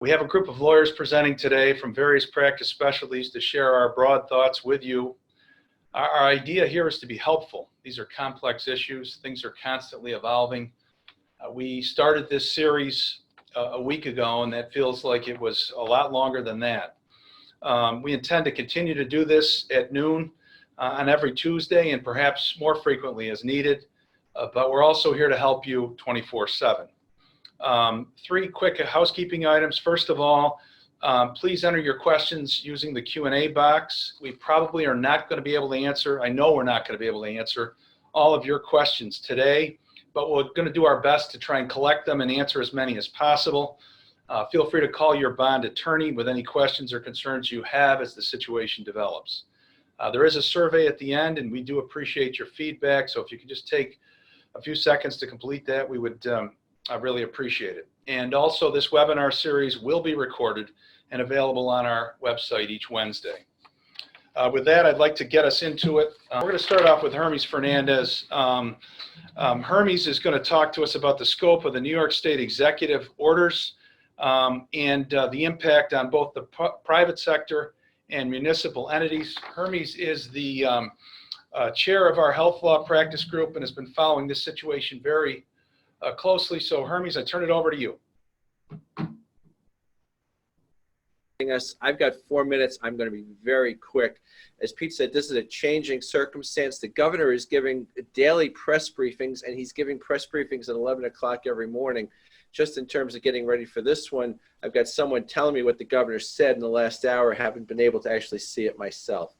We have a group of lawyers presenting today from various practice specialties to share our broad thoughts with you. Our idea here is to be helpful. These are complex issues. Things are constantly evolving. We started this series a week ago, and that feels like it was a lot longer than that. We intend to continue to do this at noon on every Tuesday and perhaps more frequently as needed, but we're also here to help you 24/7. Three quick housekeeping items. First of all, please enter your questions using the Q&A box. We probably are not going to be able to answer, I know we're not going to be able to answer all of your questions today, but we're going to do our best to try and collect them and answer as many as possible. Feel free to call your bond attorney with any questions or concerns you have as the situation develops. There is a survey at the end, and we do appreciate your feedback, so if you could just take a few seconds to complete that, we would I really appreciate it. And also, this webinar series will be recorded and available on our website each Wednesday. With that, I'd like to get us into it. We're going to start off with Hermes Fernandez. Hermes is going to talk to us about the scope of the New York State executive orders and the impact on both the private sector and municipal entities. Hermes is the chair of our health law practice group and has been following this situation very closely. So Hermes, I turn it over to you. I've got 4 minutes. I'm going to be very quick. As Pete said, this is a changing circumstance. The governor is giving daily press briefings, and he's giving press briefings at 11 o'clock every morning. Just in terms of getting ready for this one, I've got someone telling me what the governor said in the last hour. I haven't been able to actually see it myself.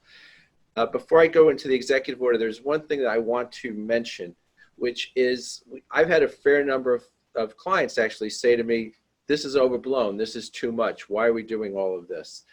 Before I go into the executive order, there's one thing that I want to mention, which is I've had a fair number of clients actually say to me, this is overblown, this is too much, why are we doing all of this?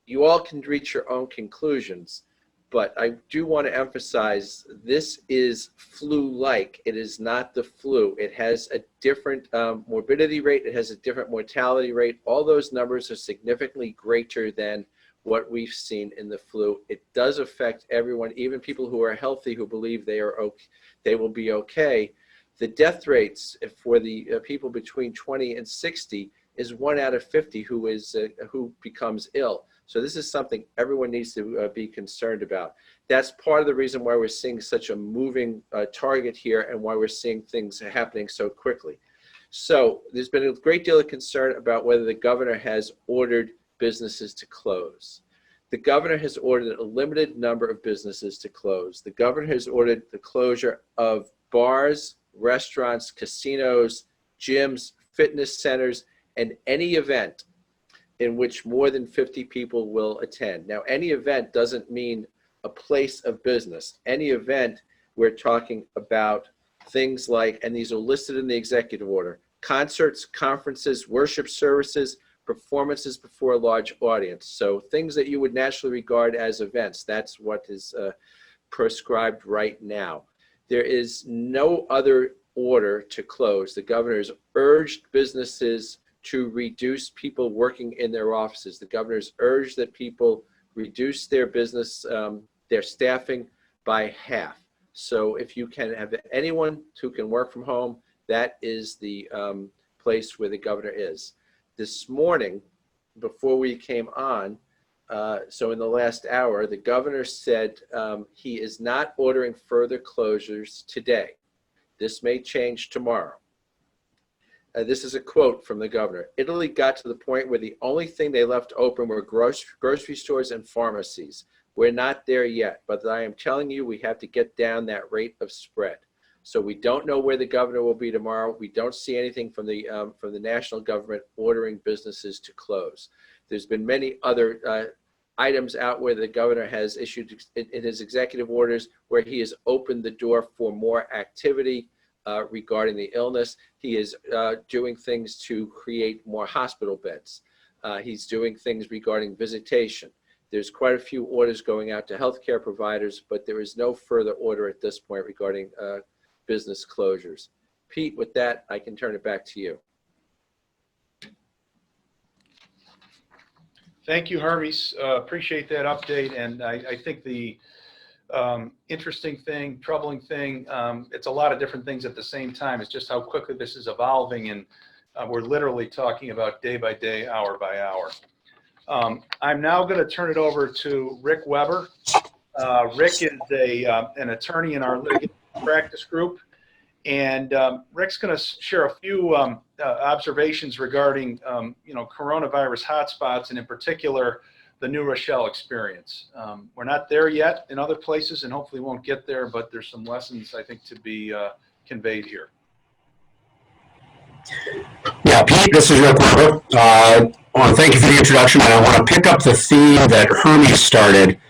You all can reach your own conclusions, but I do want to emphasize this is flu-like. It is not the flu. It has a different morbidity rate, it has a different mortality rate. All those numbers are significantly greater than what we've seen in the flu. It does affect everyone, even people who are healthy who believe they are okay, they will be okay. The death rates for the people between 20 and 60 is 1 out of 50 who becomes ill. So this is something everyone needs to be concerned about. That's part of the reason why we're seeing such a moving target here and why we're seeing things happening so quickly. So there's been a great deal of concern about whether the governor has ordered businesses to close. The governor has ordered a limited number of businesses to close. The governor has ordered the closure of bars, restaurants, casinos, gyms, fitness centers, and any event in which more than 50 people will attend. Now, any event doesn't mean a place of business. Any event, we're talking about things like, and these are listed in the executive order, concerts, conferences, worship services, performances before a large audience. So things that you would naturally regard as events, that's what is prescribed right now. There is no other order to close. The governor has urged businesses to reduce people working in their offices. The governor has urged that people reduce their business, their staffing by half. So if you can have anyone who can work from home, that is the place where the governor is. This morning, before we came on, so in the last hour, the governor said he is not ordering further closures today. This may change tomorrow. This is a quote from the governor. Italy got to the point where the only thing they left open were grocery stores and pharmacies. We're not there yet, but I am telling you, we have to get down that rate of spread. So we don't know where the governor will be tomorrow. We don't see anything from the national government ordering businesses to close. There's been many other items out where the governor has issued in his executive orders where he has opened the door for more activity regarding the illness. He is doing things to create more hospital beds. He's doing things regarding visitation. There's quite a few orders going out to healthcare providers, but there is no further order at this point regarding business closures. Pete, with that, I can turn it back to you. Thank you, Hermes. Appreciate that update. And I think the interesting thing, troubling thing, it's a lot of different things at the same time. It's just how quickly this is evolving. And We're literally talking about day by day, hour by hour. I'm now going to turn it over to Rick Weber. Rick is an attorney in our litigation practice group, and Rick's going to share a few observations regarding coronavirus hotspots, and in particular the New Rochelle experience. We're not there yet in other places, and hopefully won't get there, but there's some lessons I think to be conveyed here. Yeah, Pete, this is Rick Weber. I want to thank you for the introduction, and I want to pick up the theme that Hermes started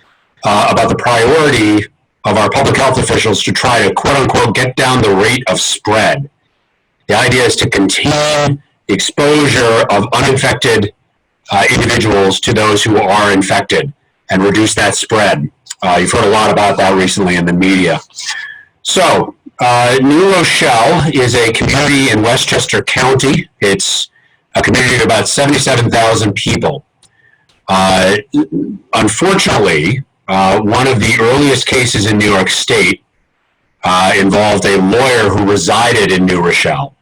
about the priority of our public health officials to try to, quote unquote, get down the rate of spread. The idea is to contain the exposure of uninfected individuals to those who are infected and reduce that spread. You've heard a lot about that recently in the media. So, New Rochelle is a community in Westchester County. It's a community of about 77,000 people. Unfortunately, one of the earliest cases in New York State involved a lawyer who resided in New Rochelle.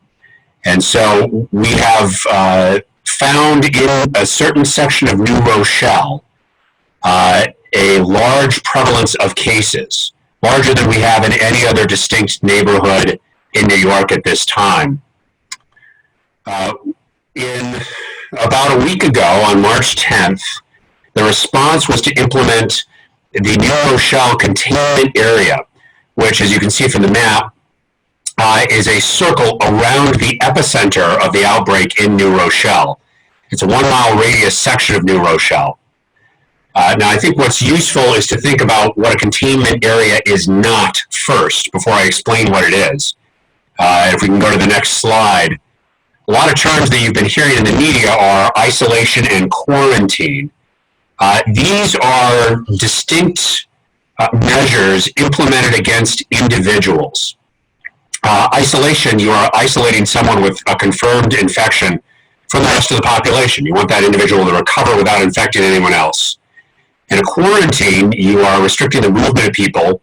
And so we have found in a certain section of New Rochelle a large prevalence of cases, larger than we have in any other distinct neighborhood in New York at this time. In about a week ago, on March 10th, the response was to implement the New Rochelle containment area, which, as you can see from the map, is a circle around the epicenter of the outbreak in New Rochelle. It's a 1 mile radius section of New Rochelle. Now, I think what's useful is to think about what a containment area is not first before I explain what it is. If we can go to the next slide. A lot of terms that you've been hearing in the media are isolation and quarantine. These are distinct measures implemented against individuals. Isolation, you are isolating someone with a confirmed infection from the rest of the population. You want that individual to recover without infecting anyone else. In a quarantine, you are restricting the movement of people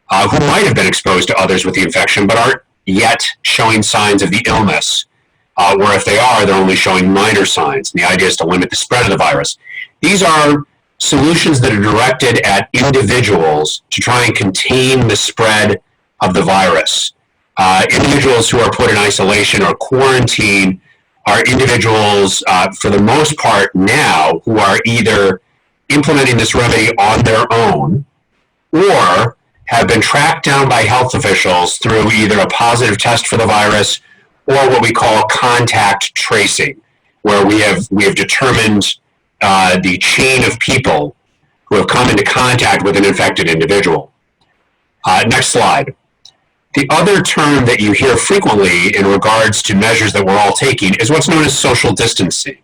who might have been exposed to others with the infection but aren't yet showing signs of the illness. Where if they are, they're only showing minor signs. And the idea is to limit the spread of the virus. These are solutions that are directed at individuals to try and contain the spread of the virus. Individuals who are put in isolation or quarantine are individuals, for the most part now, who are either implementing this remedy on their own or have been tracked down by health officials through either a positive test for the virus or what we call contact tracing, where we have determined the chain of people who have come into contact with an infected individual. Next slide. The other term that you hear frequently in regards to measures that we're all taking is what's known as social distancing.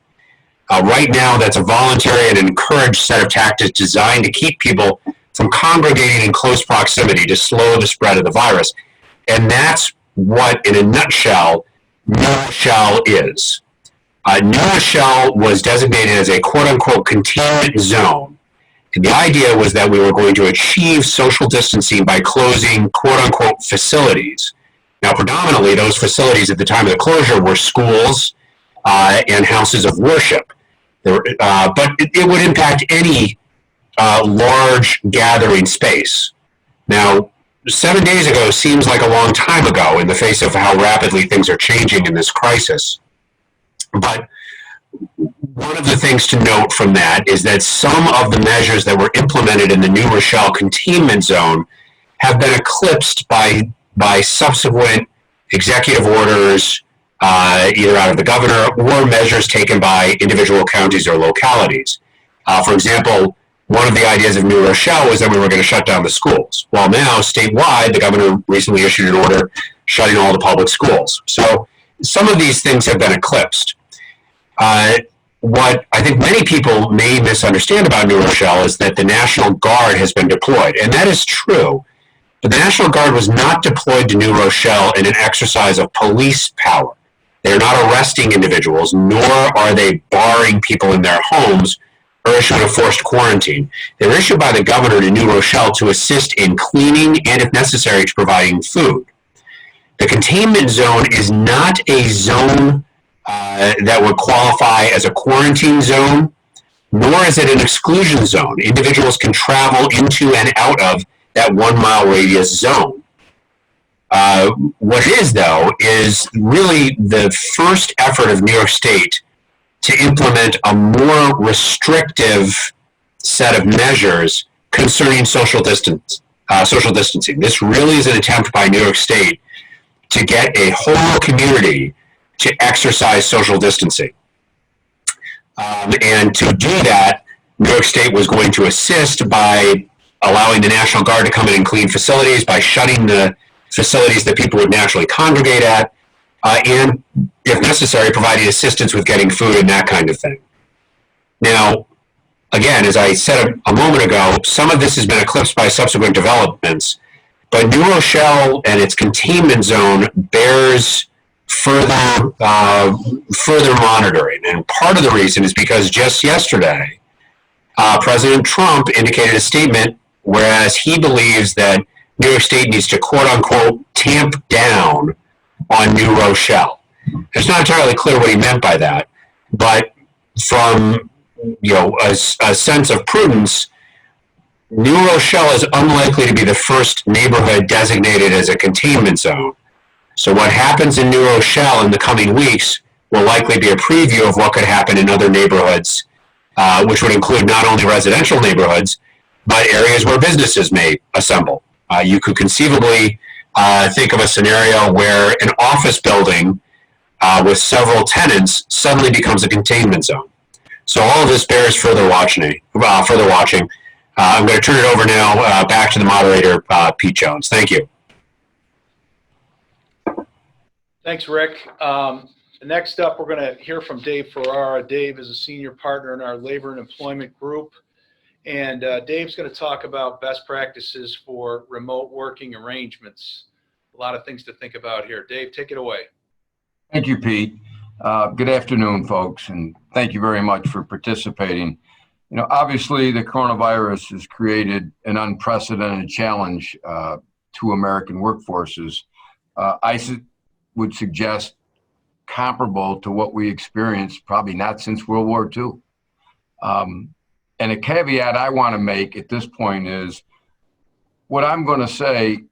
Right now, that's a voluntary and encouraged set of tactics designed to keep people from congregating in close proximity to slow the spread of the virus. And that's what, in a nutshell, New Rochelle is. New Rochelle was designated as a quote-unquote containment zone. And the idea was that we were going to achieve social distancing by closing quote-unquote facilities. Now, predominantly, those facilities at the time of the closure were schools and houses of worship. But it would impact any large gathering space. Now, 7 days ago seems like a long time ago in the face of how rapidly things are changing in this crisis. But one of the things to note from that is that some of the measures that were implemented in the New Rochelle containment zone have been eclipsed by subsequent executive orders, either out of the governor or measures taken by individual counties or localities. For example, one of the ideas of New Rochelle was that we were going to shut down the schools. Well, now, statewide, the governor recently issued an order shutting all the public schools. So some of these things have been eclipsed. What I think many people may misunderstand about New Rochelle is that the National Guard has been deployed, and that is true. But the National Guard was not deployed to New Rochelle in an exercise of police power. They're not arresting individuals, nor are they barring people in their homes or issuing a forced quarantine. They were issued by the governor to New Rochelle to assist in cleaning and, if necessary, to providing food. The containment zone is not a zone that would qualify as a quarantine zone, nor is it an exclusion zone. Individuals can travel into and out of that 1 mile radius zone. What it is, though, is really the first effort of New York State to implement a more restrictive set of measures concerning social distancing. This really is an attempt by New York State to get a whole community to exercise social distancing. And to do that, New York State was going to assist by allowing the National Guard to come in and clean facilities, by shutting the facilities that people would naturally congregate at, and, if necessary, providing assistance with getting food and that kind of thing. Now, again, as I said a moment ago, some of this has been eclipsed by subsequent developments, but New Rochelle and its containment zone bears further monitoring. And part of the reason is because just yesterday, President Trump indicated a statement whereas he believes that New York State needs to quote unquote tamp down on New Rochelle. It's not entirely clear what he meant by that, but from a sense of prudence, New Rochelle is unlikely to be the first neighborhood designated as a containment zone. So what happens in New Rochelle in the coming weeks will likely be a preview of what could happen in other neighborhoods, which would include not only residential neighborhoods, but areas where businesses may assemble. You could conceivably think of a scenario where an office building with several tenants suddenly becomes a containment zone. So all of this bears further watching. I'm going to turn it over now back to the moderator, Pete Jones. Thank you. Thanks, Rick. Next up, we're going to hear from Dave Ferrara. Dave is a senior partner in our labor and employment group. And Dave's going to talk about best practices for remote working arrangements. A lot of things to think about here. Dave, take it away. Thank you, Pete. Good afternoon, folks, and thank you very much for participating. Obviously, the coronavirus has created an unprecedented challenge to American workforces. I would suggest comparable to what we experienced, probably not since World War II. And a caveat I want to make at this point is what I'm going to say,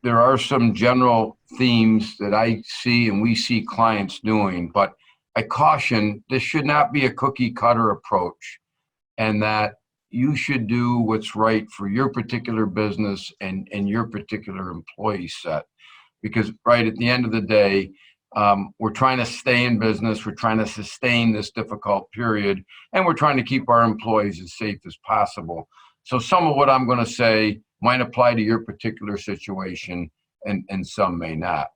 there are some general themes that I see and we see clients doing, but I caution this should not be a cookie cutter approach, and that you should do what's right for your particular business and your particular employee set. Because right at the end of the day, we're trying to stay in business, we're trying to sustain this difficult period, and we're trying to keep our employees as safe as possible. So some of what I'm going to say might apply to your particular situation, and some may not.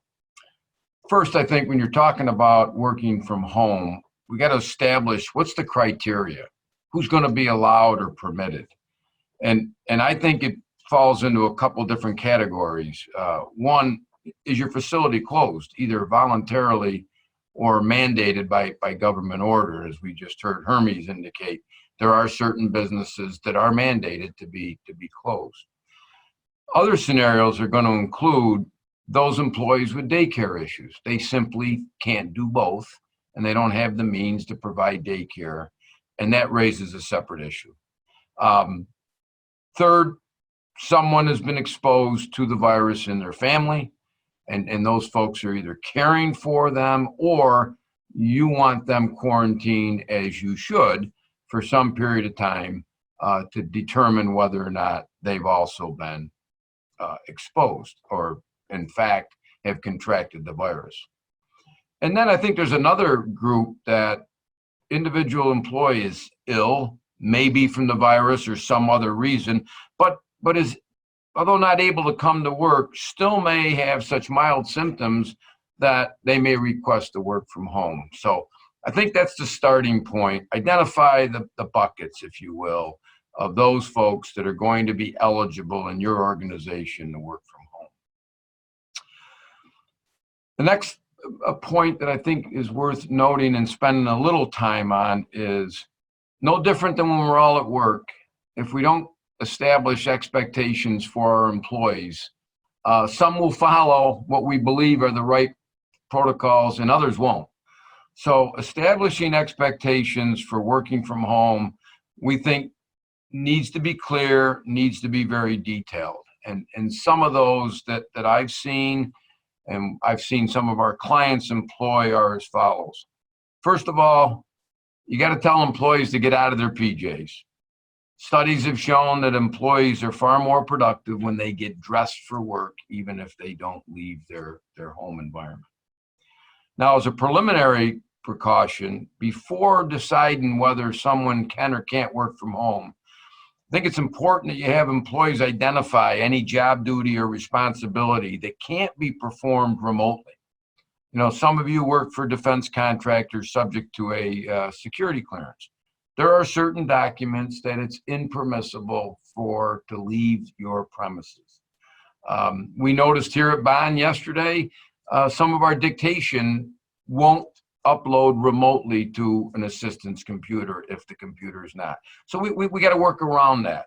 First, I think when you're talking about working from home, we got to establish what's the criteria, who's going to be allowed or permitted. And I think it falls into a couple different categories. One, is your facility closed, either voluntarily or mandated by government order? As we just heard Hermes indicate, there are certain businesses that are mandated to be closed. Other scenarios are going to include those employees with daycare issues. They simply can't do both, and they don't have the means to provide daycare, and that raises a separate issue. Third, someone has been exposed to the virus in their family, and those folks are either caring for them or you want them quarantined, as you should, for some period of time to determine whether or not they've also been exposed or, in fact, have contracted the virus. And then I think there's another group that individual employee is ill, maybe from the virus or some other reason, but is, although not able to come to work, still may have such mild symptoms that they may request to work from home. So I think that's the starting point. Identify the buckets, if you will, of those folks that are going to be eligible in your organization to work from home. The next point that I think is worth noting and spending a little time on is no different than when we're all at work. If we don't establish expectations for our employees, some will follow what we believe are the right protocols and others won't. So establishing expectations for working from home, we think needs to be clear, needs to be very detailed. And some of those that I've seen, and I've seen some of our clients employ, are as follows. First of all, you got to tell employees to get out of their PJs. Studies have shown that employees are far more productive when they get dressed for work, even if they don't leave their home environment. Now, as a preliminary precaution, before deciding whether someone can or can't work from home, I think it's important that you have employees identify any job duty or responsibility that can't be performed remotely. You know, some of you work for defense contractors subject to a security clearance. There are certain documents that it's impermissible to leave your premises. We noticed here at Bond yesterday, some of our dictation won't upload remotely to an assistant's computer if the computer is not. So we got to work around that.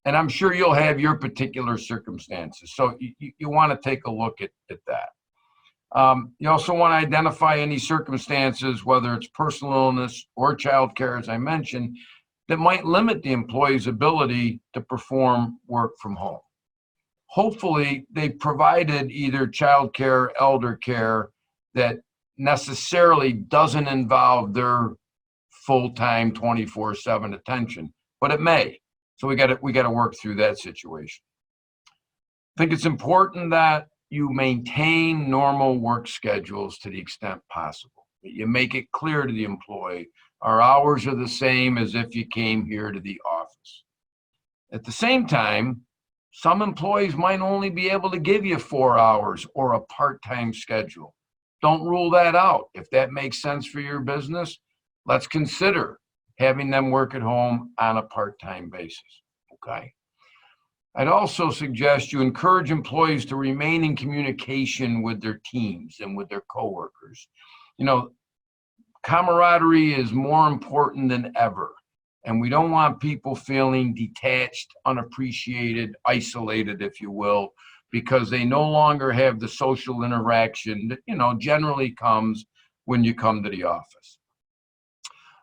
And I'm sure you'll have your particular circumstances. So you want to take a look at that. You also want to identify any circumstances, whether it's personal illness or child care, as I mentioned, that might limit the employee's ability to perform work from home. Hopefully, they provided either child care, elder care that necessarily doesn't involve their full-time 24/7 attention, but it may. So we got to work through that situation. I think it's important that you maintain normal work schedules to the extent possible. You make it clear to the employee, our hours are the same as if you came here to the office. At the same time, some employees might only be able to give you 4 hours or a part-time schedule. Don't rule that out. If that makes sense for your business, let's consider having them work at home on a part-time basis, okay? I'd also suggest you encourage employees to remain in communication with their teams and with their coworkers. You know, camaraderie is more important than ever, and we don't want people feeling detached, unappreciated, isolated, if you will, because they no longer have the social interaction that, you know, generally comes when you come to the office.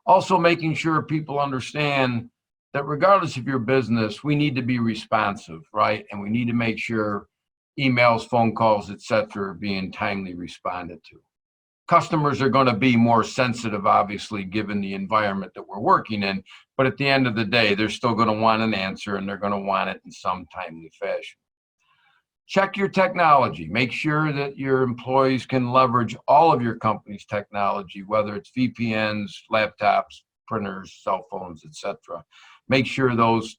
Also, making sure people understand that regardless of your business, we need to be responsive, right? And we need to make sure emails, phone calls, et cetera, are being timely responded to. Customers are going to be more sensitive, obviously, given the environment that we're working in, but at the end of the day, they're still going to want an answer, and they're going to want it in some timely fashion. Check your technology. Make sure that your employees can leverage all of your company's technology, whether it's VPNs, laptops, printers, cell phones, et cetera. Make sure those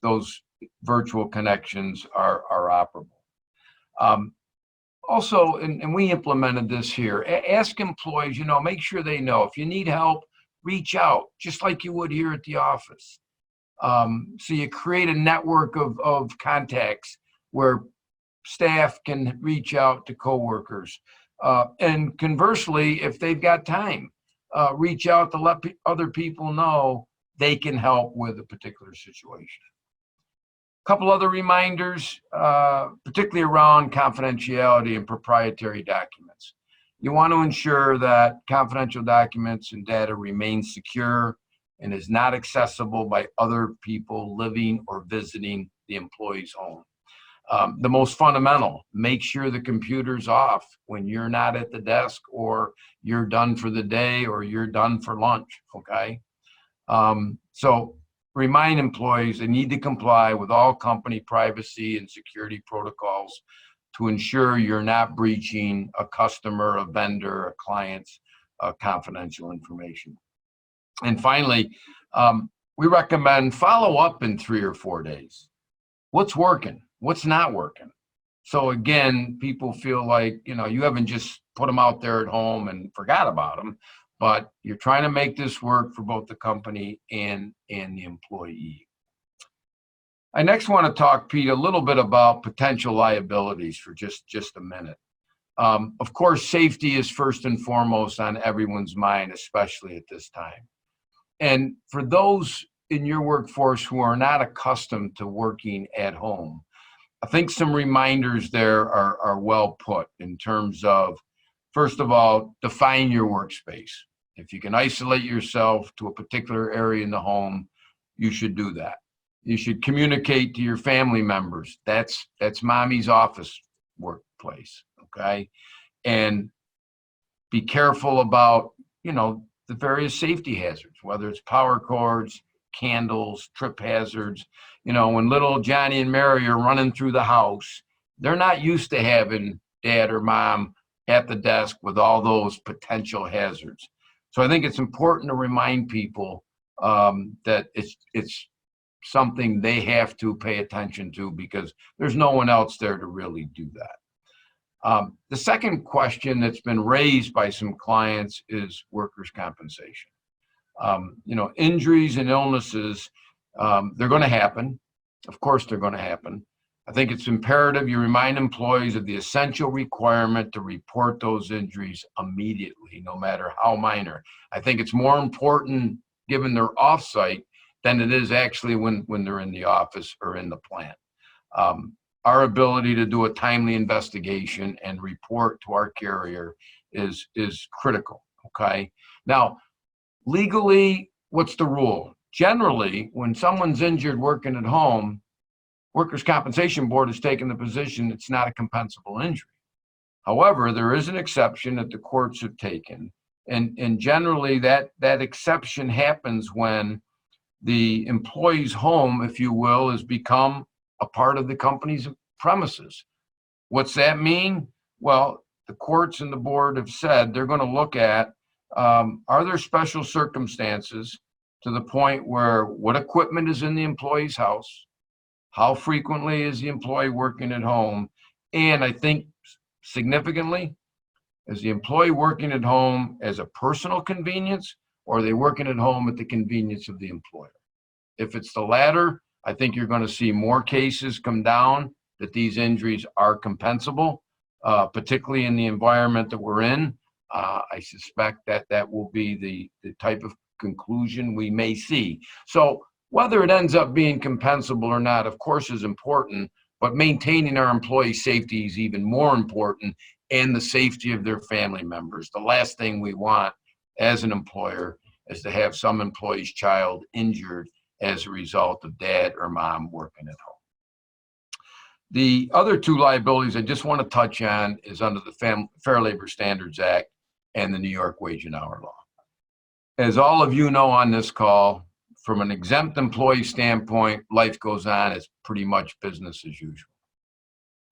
virtual connections are operable. Also, and we implemented this here, ask employees, you know, make sure they know if you need help, reach out, just like you would here at the office. So you create a network of contacts where staff can reach out to coworkers. And conversely, if they've got time, reach out to let other people know they can help with a particular situation. A couple other reminders, particularly around confidentiality and proprietary documents. You want to ensure that confidential documents and data remain secure and is not accessible by other people living or visiting the employee's home. The most fundamental, make sure the computer's off when you're not at the desk or you're done for the day or you're done for lunch, okay? So remind employees they need to comply with all company privacy and security protocols to ensure you're not breaching a customer, a vendor, a client's confidential information. And finally, we recommend follow up in 3 or 4 days. What's working? What's not working? So again, people feel like, you know, you haven't just put them out there at home and forgot about them, but you're trying to make this work for both the company and the employee. I next want to talk, Pete, a little bit about potential liabilities for just a minute. Of course, safety is first and foremost on everyone's mind, especially at this time. And for those in your workforce who are not accustomed to working at home, I think some reminders there are well put in terms of, first of all, define your workspace. If you can isolate yourself to a particular area in the home, you should do that. You should communicate to your family members. That's mommy's office workplace, okay? And be careful about, the various safety hazards, whether it's power cords, candles, trip hazards. When little Johnny and Mary are running through the house, they're not used to having dad or mom at the desk with all those potential hazards. So I think it's important to remind people that it's something they have to pay attention to, because there's no one else there to really do that. The second question that's been raised by some clients is workers' compensation. Injuries and illnesses, they're going to happen. Of course, they're going to happen. I think it's imperative you remind employees of the essential requirement to report those injuries immediately, no matter how minor. I think it's more important given they're off-site than it is actually when they're in the office or in the plant. Our ability to do a timely investigation and report to our carrier is critical, okay? Now, legally, what's the rule? Generally, when someone's injured working at home, Workers' Compensation Board has taken the position it's not a compensable injury. However, there is an exception that the courts have taken, and generally that exception happens when the employee's home, if you will, has become a part of the company's premises. What's that mean? Well, the courts and the board have said they're going to look at, are there special circumstances to the point where what equipment is in the employee's house? How frequently is the employee working at home? And I think significantly, is the employee working at home as a personal convenience, or are they working at home at the convenience of the employer? If it's the latter, I think you're going to see more cases come down that these injuries are compensable, particularly in the environment that we're in. I suspect that will be the type of conclusion we may see. So whether it ends up being compensable or not, of course, is important, but maintaining our employee safety is even more important, and the safety of their family members. The last thing we want as an employer is to have some employee's child injured as a result of dad or mom working at home. The other two liabilities I just want to touch on is under the Fair Labor Standards Act and the New York Wage and Hour Law. As all of you know on this call, from an exempt employee standpoint, life goes on. It's pretty much business as usual.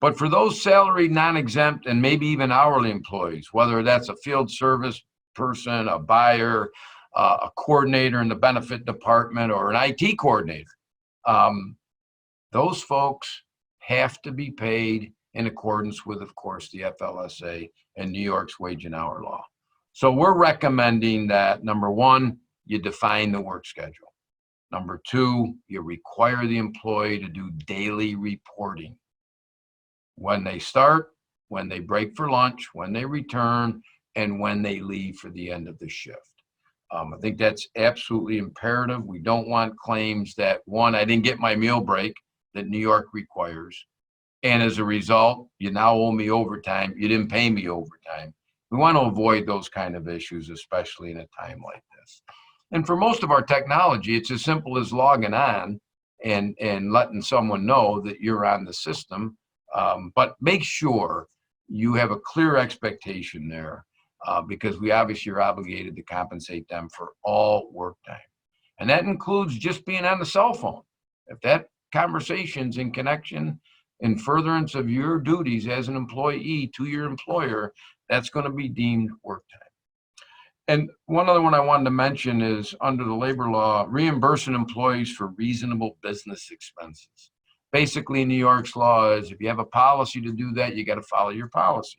But for those salaried, non-exempt, and maybe even hourly employees, whether that's a field service person, a buyer, a coordinator in the benefit department, or an IT coordinator, those folks have to be paid in accordance with, of course, the FLSA and New York's wage and hour law. So we're recommending that, number one, you define the work schedule. Number two, you require the employee to do daily reporting. When they start, when they break for lunch, when they return, and when they leave for the end of the shift. I think that's absolutely imperative. We don't want claims that, one, I didn't get my meal break that New York requires, and as a result, you now owe me overtime. You didn't pay me overtime. We want to avoid those kind of issues, especially in a time like this. And for most of our technology, it's as simple as logging on and letting someone know that you're on the system. But make sure you have a clear expectation there, because we obviously are obligated to compensate them for all work time. And that includes just being on the cell phone. If that conversation's in connection in furtherance of your duties as an employee to your employer, that's going to be deemed work time. And one other one I wanted to mention is under the labor law, reimbursing employees for reasonable business expenses. Basically, New York's law is if you have a policy to do that, you got to follow your policy.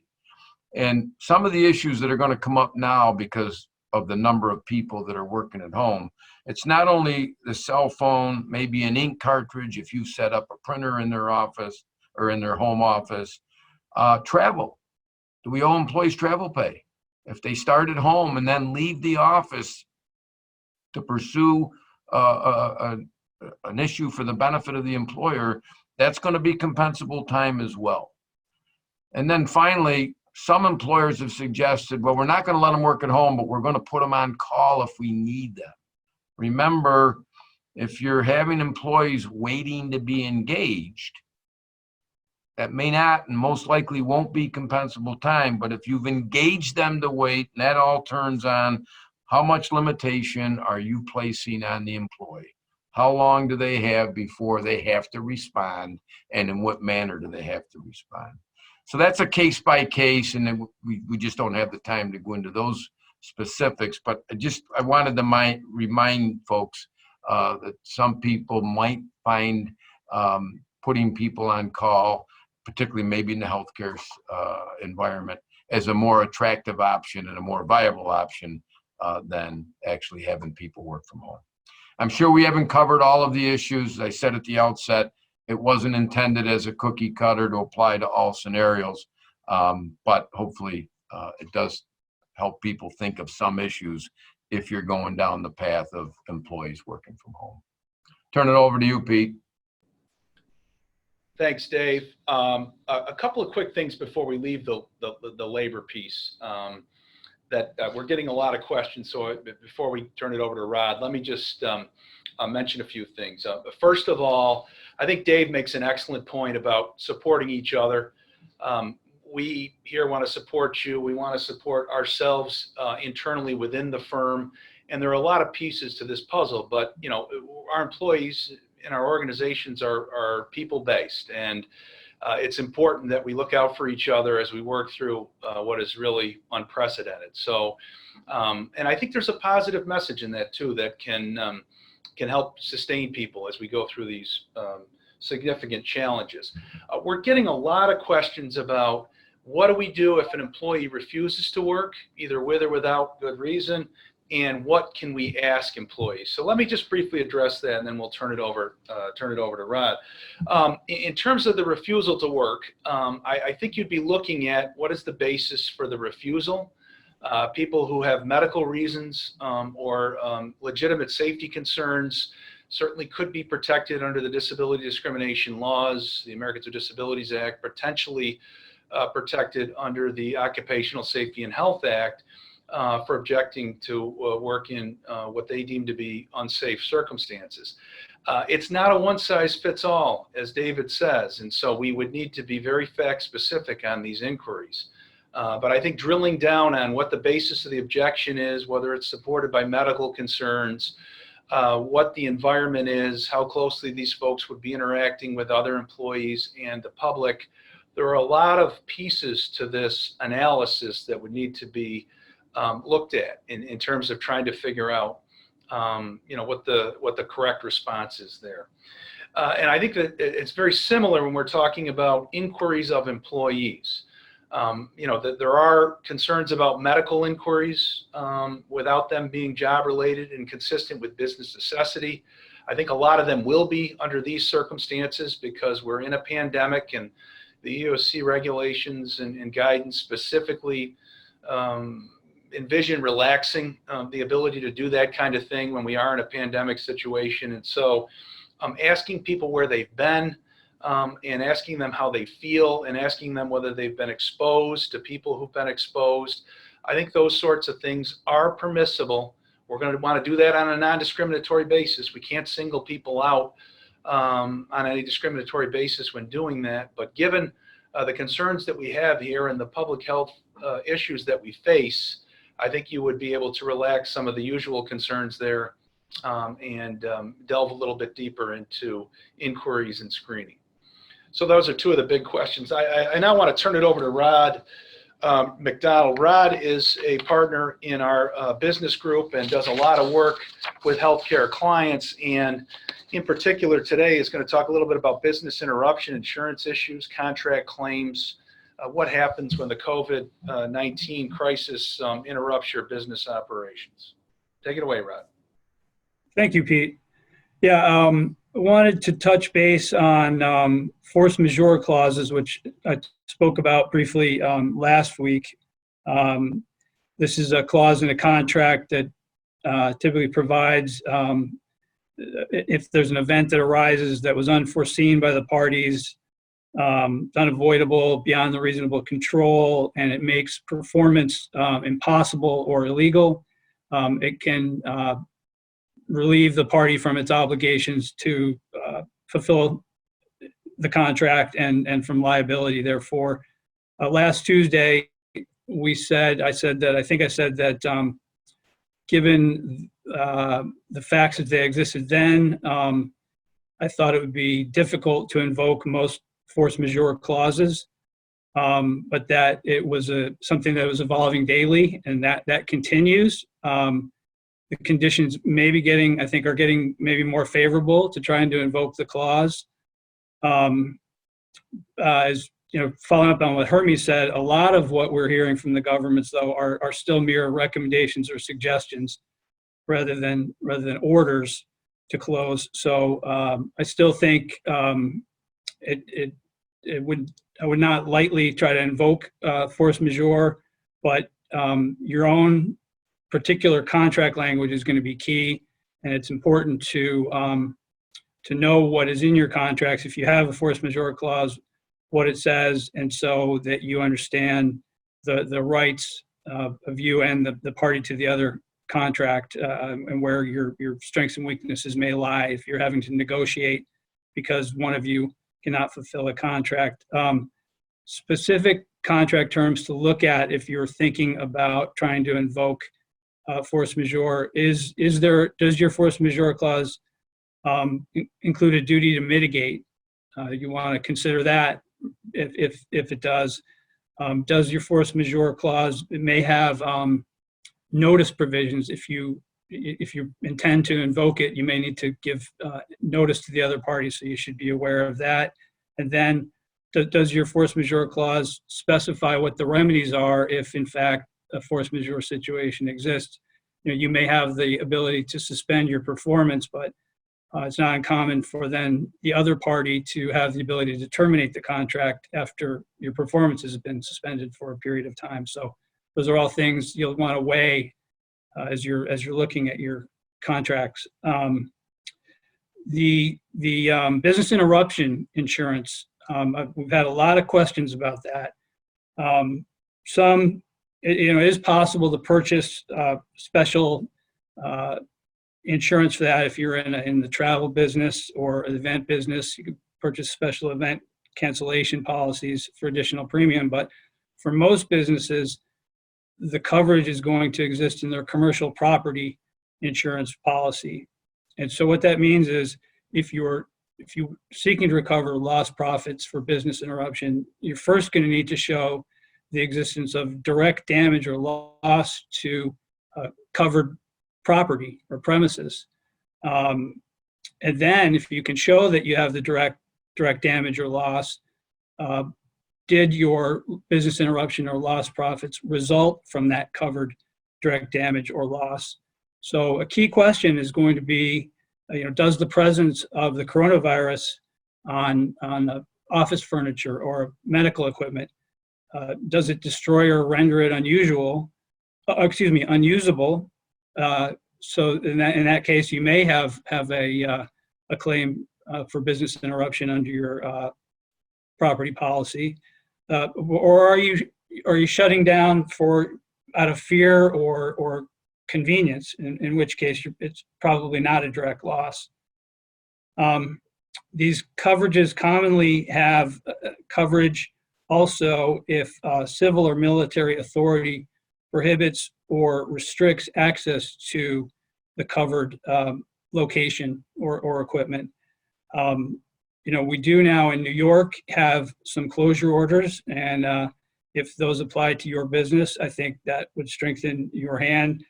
And some of the issues that are going to come up now because of the number of people that are working at home, it's not only the cell phone, maybe an ink cartridge if you set up a printer in their office or in their home office. Travel. Do we owe employees travel pay? If they start at home and then leave the office to pursue an issue for the benefit of the employer, that's going to be compensable time as well. And then finally, some employers have suggested, well, we're not going to let them work at home, but we're going to put them on call if we need them. Remember, if you're having employees waiting to be engaged, that may not and most likely won't be compensable time, but if you've engaged them to wait, and that all turns on how much limitation are you placing on the employee? How long do they have before they have to respond, and in what manner do they have to respond? So that's a case by case, and then we just don't have the time to go into those specifics, but I wanted to remind folks that some people might find putting people on call, particularly maybe in the healthcare environment, as a more attractive option and a more viable option than actually having people work from home. I'm sure we haven't covered all of the issues. As I said at the outset, it wasn't intended as a cookie cutter to apply to all scenarios, but hopefully it does help people think of some issues if you're going down the path of employees working from home. Turn it over to you, Pete. Thanks, Dave. A couple of quick things before we leave the labor piece that we're getting a lot of questions. So before we turn it over to Rod, let me just mention a few things. First of all, I think Dave makes an excellent point about supporting each other. We here want to support you. We want to support ourselves internally within the firm. And there are a lot of pieces to this puzzle, but you know, our employees in our organizations are people-based, and it's important that we look out for each other as we work through what is really unprecedented. So, and I think there's a positive message in that too that can help sustain people as we go through these significant challenges. We're getting a lot of questions about what do we do if an employee refuses to work, either with or without good reason, and what can we ask employees? So let me just briefly address that, and then we'll turn it over to Rod. In terms of the refusal to work, I think you'd be looking at what is the basis for the refusal. People who have medical reasons or legitimate safety concerns certainly could be protected under the disability discrimination laws, the Americans with Disabilities Act, potentially protected under the Occupational Safety and Health Act for objecting to work in what they deem to be unsafe circumstances. It's not a one-size-fits-all, as David says, and so we would need to be very fact-specific on these inquiries. But I think drilling down on what the basis of the objection is, whether it's supported by medical concerns, what the environment is, how closely these folks would be interacting with other employees and the public, there are a lot of pieces to this analysis that would need to be looked at in terms of trying to figure out, you know, what the correct response is there. And I think that it's very similar when we're talking about inquiries of employees. You know, there are concerns about medical inquiries without them being job related and consistent with business necessity. I think a lot of them will be under these circumstances because we're in a pandemic, and the EEOC regulations and guidance specifically envision relaxing the ability to do that kind of thing when we are in a pandemic situation. And so asking people where they've been and asking them how they feel and asking them whether they've been exposed to people who've been exposed, I think those sorts of things are permissible. We're going to want to do that on a non-discriminatory basis. We can't single people out on any discriminatory basis when doing that. But given the concerns that we have here and the public health issues that we face, I think you would be able to relax some of the usual concerns there and delve a little bit deeper into inquiries and screening. So those are two of the big questions. I now want to turn it over to Rod McDonald. Rod is a partner in our business group and does a lot of work with healthcare clients, and in particular today is going to talk a little bit about business interruption insurance issues, contract claims, what happens when the COVID-19 crisis interrupts your business operations. Take it away, Rod. Thank you, Pete. Yeah, I wanted to touch base on force majeure clauses, which I spoke about briefly last week. This is a clause in a contract that typically provides if there's an event that arises that was unforeseen by the parties, it's unavoidable, beyond the reasonable control, and it makes performance impossible or illegal. It can relieve the party from its obligations to fulfill the contract and from liability. Therefore, last Tuesday, I said that given the facts as they existed then, I thought it would be difficult to invoke most force majeure clauses, but that it was something that was evolving daily, and that continues. The conditions are getting maybe more favorable to trying to invoke the clause. As following up on what Hermes said, a lot of what we're hearing from the governments, though, are still mere recommendations or suggestions rather than orders to close. So I still think I would not lightly try to invoke force majeure, but your own particular contract language is going to be key, and it's important to know what is in your contracts if you have a force majeure clause, what it says, and so that you understand the rights of you and the party to the other contract, and where your strengths and weaknesses may lie if you're having to negotiate because one of you cannot fulfill a contract. Specific contract terms to look at if you're thinking about trying to invoke force majeure does your force majeure clause include a duty to mitigate? You want to consider that if it does. Does your force majeure clause, it may have notice provisions. If you intend to invoke it, you may need to give notice to the other party, so you should be aware of that. And then does your force majeure clause specify what the remedies are if in fact a force majeure situation exists? You may have the ability to suspend your performance, but it's not uncommon for then the other party to have the ability to terminate the contract after your performance has been suspended for a period of time. So those are all things you'll want to weigh as you're looking at your contracts. The business interruption insurance, we've had a lot of questions about that. It is possible to purchase special insurance for that. If you're in the travel business or an event business, you can purchase special event cancellation policies for additional premium. But for most businesses, the coverage is going to exist in their commercial property insurance policy. And so what that means is if you're seeking to recover lost profits for business interruption, you're first going to need to show the existence of direct damage or loss to covered property or premises. And then if you can show that you have the direct damage or loss, did your business interruption or lost profits result from that covered direct damage or loss? So a key question is going to be, does the presence of the coronavirus on office furniture or medical equipment, does it destroy or render it unusable? So in that case, you may have a claim for business interruption under your property policy, or are you shutting down out of fear or convenience? In which case, it's probably not a direct loss. These coverages commonly have coverage also if civil or military authority prohibits or restricts access to the covered location or equipment. We do now in New York have some closure orders, and if those apply to your business, I think that would strengthen your hand.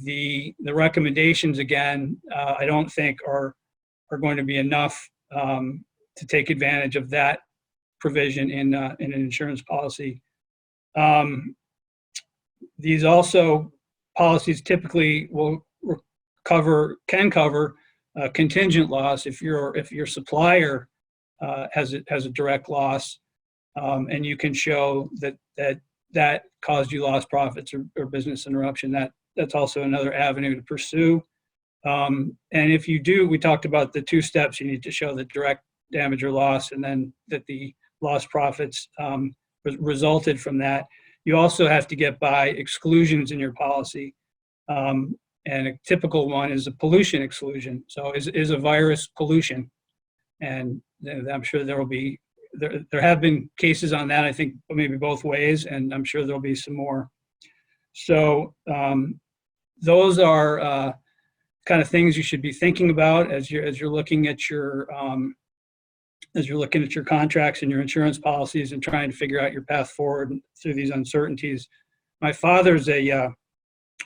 The recommendations, again, I don't think are going to be enough to take advantage of that provision in an insurance policy. These also policies typically can cover contingent loss if your supplier has a direct loss, and you can show that caused you lost profits or business interruption. That's also another avenue to pursue. And if you do, we talked about the two steps. You need to show the direct damage or loss, and then that the lost profits resulted from that. You also have to get by exclusions in your policy. And a typical one is a pollution exclusion. So is a virus pollution? And I'm sure there have been cases on that, I think maybe both ways, and I'm sure there'll be some more. So those are kind of things you should be thinking about as you're looking at your contracts and your insurance policies and trying to figure out your path forward through these uncertainties. My father's a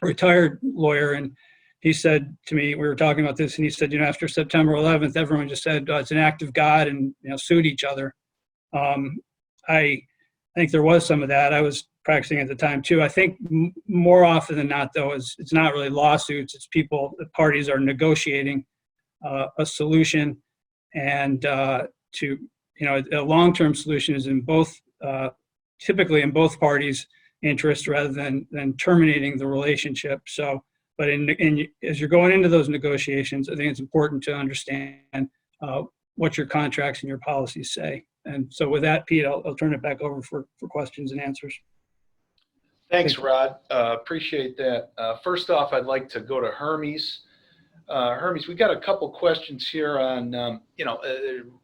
retired lawyer, and he said to me, we were talking about this, and he said, after September 11th, everyone just said it's an act of God and sued each other. I think there was some of that. I was practicing at the time too. I think more often than not, though, it's not really lawsuits. It's the parties are negotiating a solution, and a long-term solution is typically in both parties' interest rather than terminating the relationship. So, but as you're going into those negotiations, I think it's important to understand what your contracts and your policies say. And so with that, Pete, I'll turn it back over for questions and answers. Thanks, Rod. Appreciate that. First off, I'd like to go to Hermes. Hermes, we got a couple questions here on,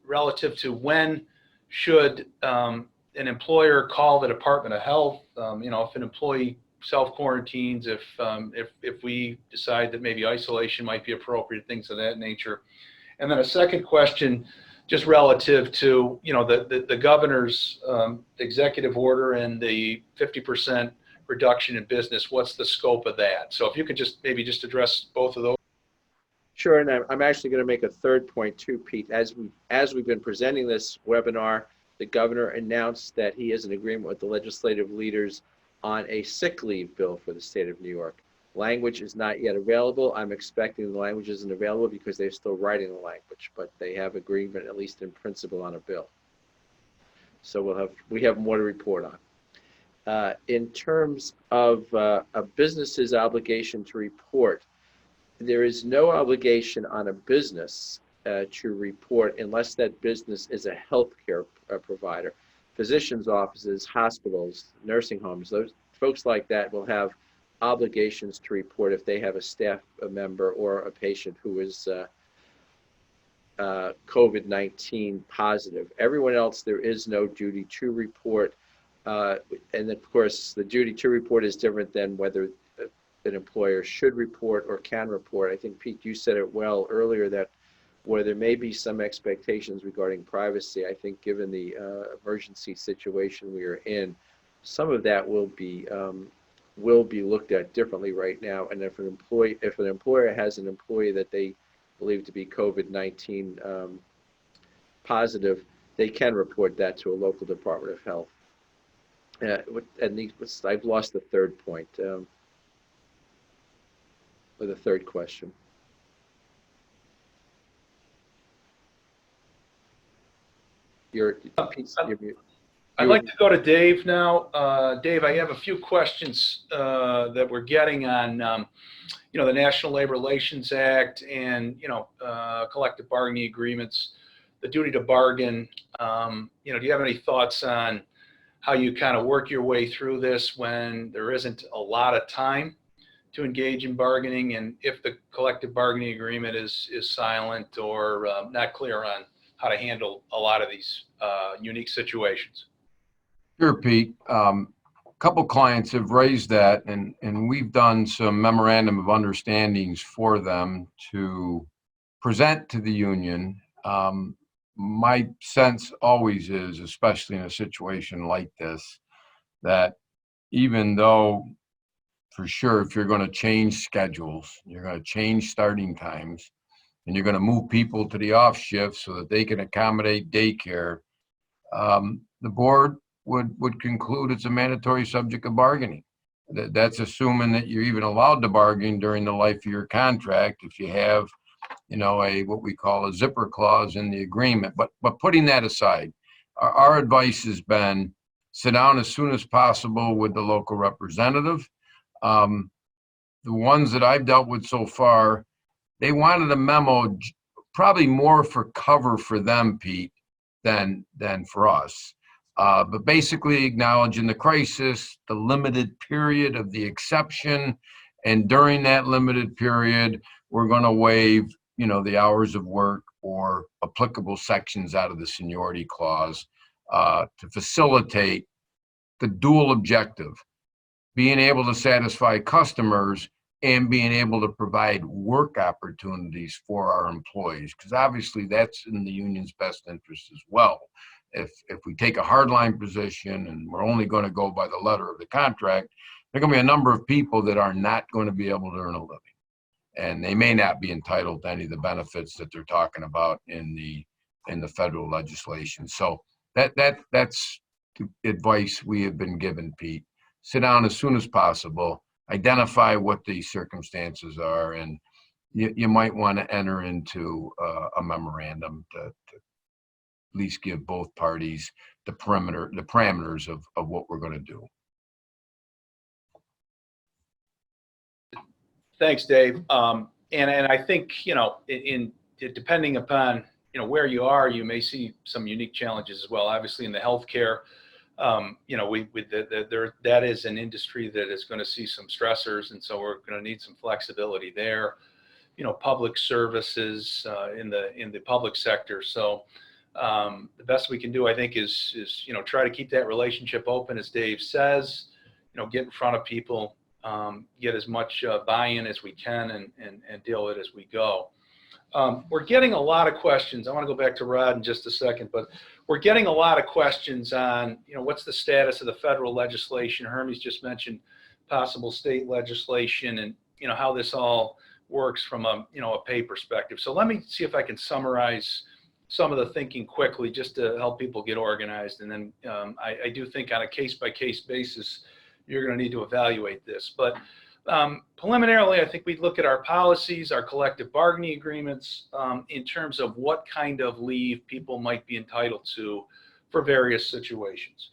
relative to when should an employer call the Department of Health, if an employee self-quarantines, if we decide that maybe isolation might be appropriate, things of that nature. And then a second question, just relative to, the governor's executive order and the 50% reduction in business, what's the scope of that? So if you could just address both of those. Sure, and I'm actually going to make a third point too, Pete. As we've been presenting this webinar, the governor announced that he has an agreement with the legislative leaders on a sick leave bill for the state of New York. Language is not yet available. I'm expecting the language isn't available because they're still writing the language, but they have agreement, at least in principle, on a bill. So we have more to report on. In terms of a business's obligation to report, there is no obligation on a business to report unless that business is a healthcare provider. Physicians' offices, hospitals, nursing homes, those folks like that will have obligations to report if they have a staff member or a patient who is COVID-19 positive. Everyone else, there is no duty to report. And of course, the duty to report is different than whether an employer should report or can report. I think, Pete, you said it well earlier that where there may be some expectations regarding privacy, I think given the emergency situation we are in, some of that will be looked at differently right now. And if an employer has an employee that they believe to be COVID-19 positive, they can report that to a local Department of Health. And I've lost the third point, or the third question. I'd like to go to Dave now. Dave, I have a few questions that we're getting on, the National Labor Relations Act and, collective bargaining agreements, the duty to bargain. Do you have any thoughts on how you kind of work your way through this when there isn't a lot of time to engage in bargaining, and if the collective bargaining agreement is silent or not clear on how to handle a lot of these unique situations? Sure, Pete. A couple clients have raised that, and we've done some memorandum of understandings for them to present to the union. My sense always is, especially in a situation like this, that even though for sure if you're going to change schedules, you're going to change starting times, and you're going to move people to the off shift so that they can accommodate daycare, the board would conclude it's a mandatory subject of bargaining. That's assuming that you're even allowed to bargain during the life of your contract if you have, what we call a zipper clause in the agreement. But putting that aside, our advice has been sit down as soon as possible with the local representative. The ones that I've dealt with so far, they wanted a memo probably more for cover for them, Pete, than for us. But basically acknowledging the crisis, the limited period of the exception, and during that limited period, we're going to waive, the hours of work or applicable sections out of the seniority clause to facilitate the dual objective, being able to satisfy customers and being able to provide work opportunities for our employees, because obviously that's in the union's best interest as well. If we take a hardline position and we're only going to go by the letter of the contract, there are going to be a number of people that are not going to be able to earn a living, and they may not be entitled to any of the benefits that they're talking about in the federal legislation. So that's the advice we have been given, Pete. Sit down as soon as possible, identify what the circumstances are, and you might want to enter into a memorandum to at least give both parties the parameters of what we're going to do. Thanks, Dave. And I think, in depending upon, where you are, you may see some unique challenges as well. Obviously in the healthcare, that is an industry that is going to see some stressors, and so we're going to need some flexibility there. Public services in the public sector. So the best we can do, I think, is try to keep that relationship open, as Dave says. Get in front of people, get as much buy-in as we can, and deal with it as we go. We're getting a lot of questions. I want to go back to Rod in just a second, but we're getting a lot of questions on, what's the status of the federal legislation. Hermes just mentioned possible state legislation and, how this all works from a pay perspective. So let me see if I can summarize some of the thinking quickly just to help people get organized. And then I do think on a case-by-case basis, you're going to need to evaluate this. But preliminarily, I think we'd look at our policies, our collective bargaining agreements, in terms of what kind of leave people might be entitled to for various situations.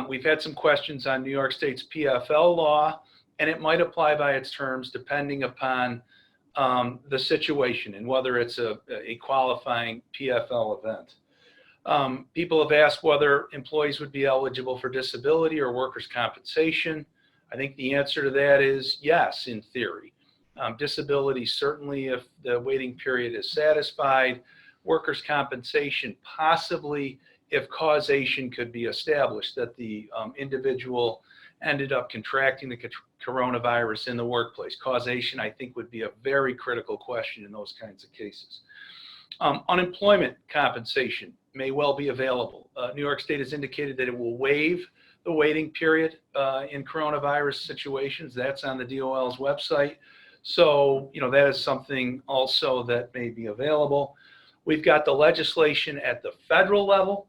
We've had some questions on New York State's PFL law, and it might apply by its terms depending upon the situation and whether it's a qualifying PFL event. People have asked whether employees would be eligible for disability or workers' compensation. I think the answer to that is yes, in theory. Disability, certainly if the waiting period is satisfied. Workers' compensation, possibly if causation could be established, that the individual ended up contracting the coronavirus in the workplace. Causation, I think, would be a very critical question in those kinds of cases. Unemployment compensation may well be available. New York State has indicated that it will waive the waiting period in coronavirus situations. That's on the DOL's website. So, that is something also that may be available. We've got the legislation at the federal level.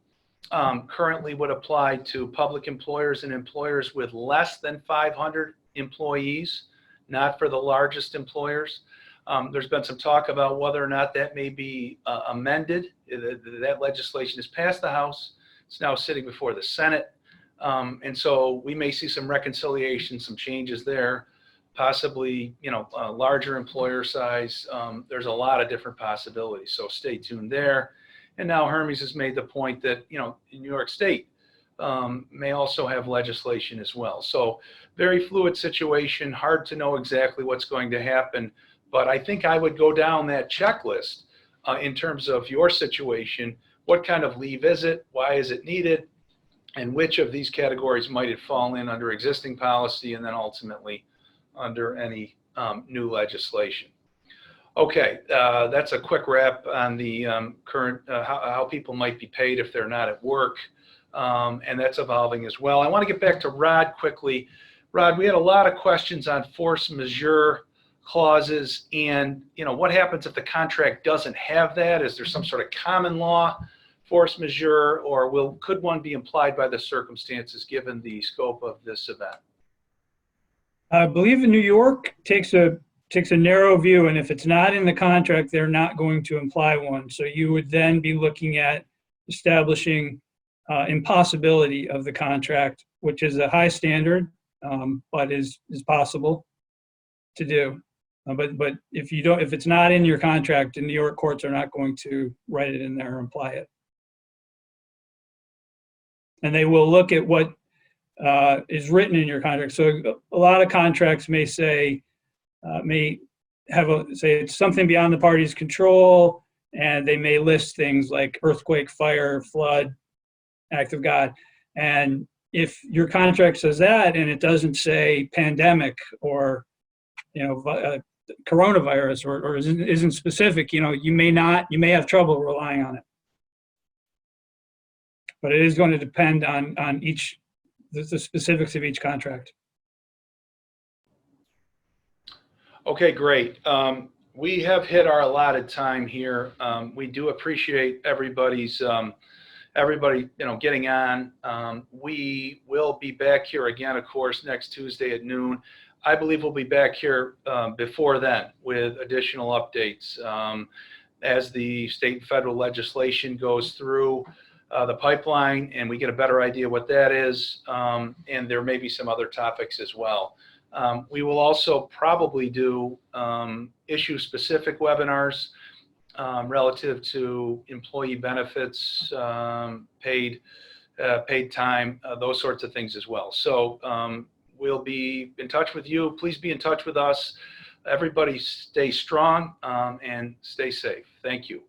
Currently would apply to public employers and employers with less than 500 employees, not for the largest employers. There's been some talk about whether or not that may be amended. That legislation has passed the House. It's now sitting before the Senate. And so we may see some reconciliation, some changes there, possibly, a larger employer size. There's a lot of different possibilities, so stay tuned there. And now Hermes has made the point that, in New York State may also have legislation as well. So very fluid situation, hard to know exactly what's going to happen. But I think I would go down that checklist in terms of your situation. What kind of leave is it? Why is it needed? And which of these categories might it fall in under existing policy and then ultimately under any new legislation? Okay, that's a quick wrap on the current, how people might be paid if they're not at work, and that's evolving as well. I want to get back to Rod quickly. Rod, we had a lot of questions on force majeure clauses and, what happens if the contract doesn't have that? Is there some sort of common law force majeure, or could one be implied by the circumstances given the scope of this event? I believe in New York takes a narrow view, and if it's not in the contract, they're not going to imply one. So you would then be looking at establishing impossibility of the contract, which is a high standard, but is possible to do. But if it's not in your contract, the New York courts are not going to write it in there or imply it. and they will look at what is written in your contract. So a lot of contracts may say, may have say it's something beyond the party's control, and they may list things like earthquake, fire, flood, act of God. And if your contract says that and it doesn't say pandemic or, coronavirus or isn't specific, you may have trouble relying on it. But it is going to depend on the specifics of each contract. Okay, great. We have hit our allotted time here. We do appreciate everybody's getting on. We will be back here again, of course, next Tuesday at noon. I believe we'll be back here before then with additional updates as the state and federal legislation goes through the pipeline and we get a better idea what that is, and there may be some other topics as well. We will also probably do issue-specific webinars relative to employee benefits, paid time, those sorts of things as well. So we'll be in touch with you. Please be in touch with us. Everybody stay strong and stay safe. Thank you.